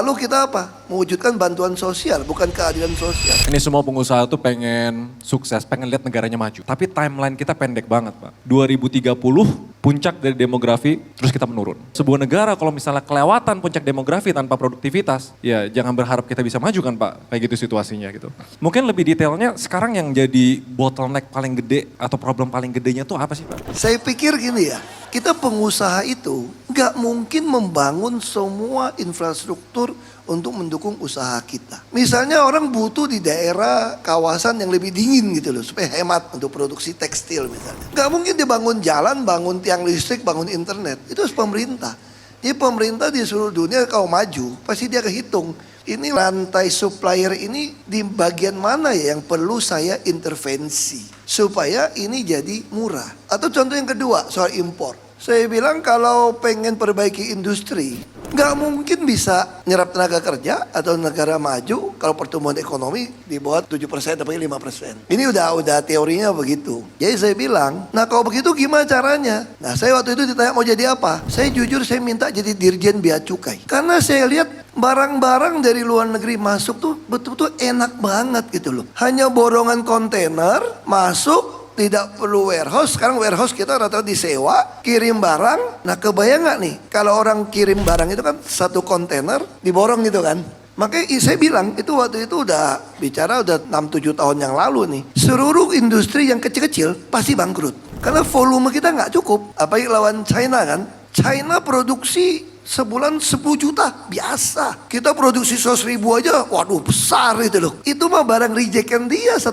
lalu kita apa? Mewujudkan bantuan sosial, bukan keadilan sosial. Ini semua pengusaha tuh pengen sukses, pengen lihat negaranya maju. Tapi timeline kita pendek banget Pak. 2030 puncak dari demografi, terus kita menurun. Sebuah negara kalau misalnya kelewatan puncak demografi tanpa produktivitas, ya jangan berharap kita bisa maju kan Pak, kayak gitu situasinya gitu. Mungkin lebih detailnya sekarang yang jadi bottleneck paling gede atau problem paling gedenya tuh apa sih Pak? Saya pikir gini ya, kita pengusaha itu nggak mungkin membangun semua infrastruktur untuk mendukung usaha kita. Misalnya orang butuh di daerah kawasan yang lebih dingin gitu loh, supaya hemat untuk produksi tekstil misalnya. Nggak mungkin dibangun jalan, bangun tiang listrik, bangun internet. Itu harus pemerintah. Jadi pemerintah di seluruh dunia kalau maju, pasti dia kehitung. Ini rantai supplier ini di bagian mana ya yang perlu saya intervensi supaya ini jadi murah. Atau contoh yang kedua soal impor. Saya bilang kalau pengen perbaiki industri, nggak mungkin bisa nyerap tenaga kerja atau negara maju kalau pertumbuhan ekonomi di bawah 7% atau 5%. Ini udah teorinya begitu. Jadi saya bilang, nah kalau begitu gimana caranya? Nah saya waktu itu ditanya mau jadi apa? Saya jujur saya minta jadi dirjen bea cukai. Karena saya lihat barang-barang dari luar negeri masuk tuh betul-betul enak banget gitu loh. Hanya borongan kontainer masuk. Tidak perlu warehouse, sekarang warehouse kita rata-rata disewa, kirim barang. Nah kebayang gak nih, kalau orang kirim barang itu kan satu kontainer diborong gitu kan. Makanya saya bilang, itu waktu itu udah bicara udah 6-7 tahun yang lalu nih. Seluruh industri yang kecil-kecil pasti bangkrut. Karena volume kita gak cukup, apalagi lawan China kan. China produksi sebulan 10 juta, biasa. Kita produksi 100.000 aja, waduh besar itu loh. Itu mah barang rejekan dia 1%.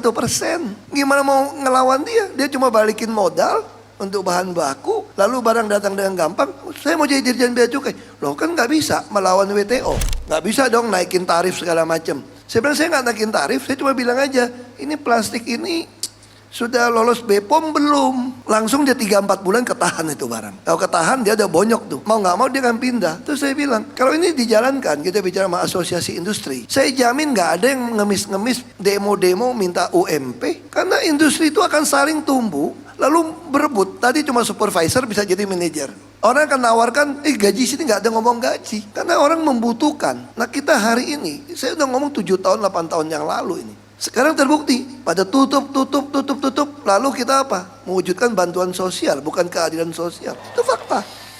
Gimana mau ngelawan dia? Dia cuma balikin modal untuk bahan baku, lalu barang datang dengan gampang. Saya mau jadi dirjen bea cukai. Loh kan gak bisa melawan WTO. Gak bisa dong naikin tarif segala macam. Saya bilang saya gak naikin tarif, saya cuma bilang aja, ini plastik ini sudah lolos BPOM belum? Langsung dia 3-4 bulan ketahan itu barang. Kalau ketahan dia udah bonyok tuh. Mau gak mau dia akan pindah. Terus saya bilang, kalau ini dijalankan, kita bicara sama asosiasi industri. Saya jamin gak ada yang ngemis-ngemis demo-demo minta UMP. Karena industri itu akan saling tumbuh, lalu berebut. Tadi cuma supervisor bisa jadi manajer. Orang akan nawarkan, gaji sini gak ada ngomong gaji. Karena orang membutuhkan. Nah kita hari ini, saya udah ngomong 7 tahun, 8 tahun yang lalu ini. Sekarang terbukti, pada tutup, lalu kita apa? Mewujudkan bantuan sosial, bukan keadilan sosial. Itu fakta.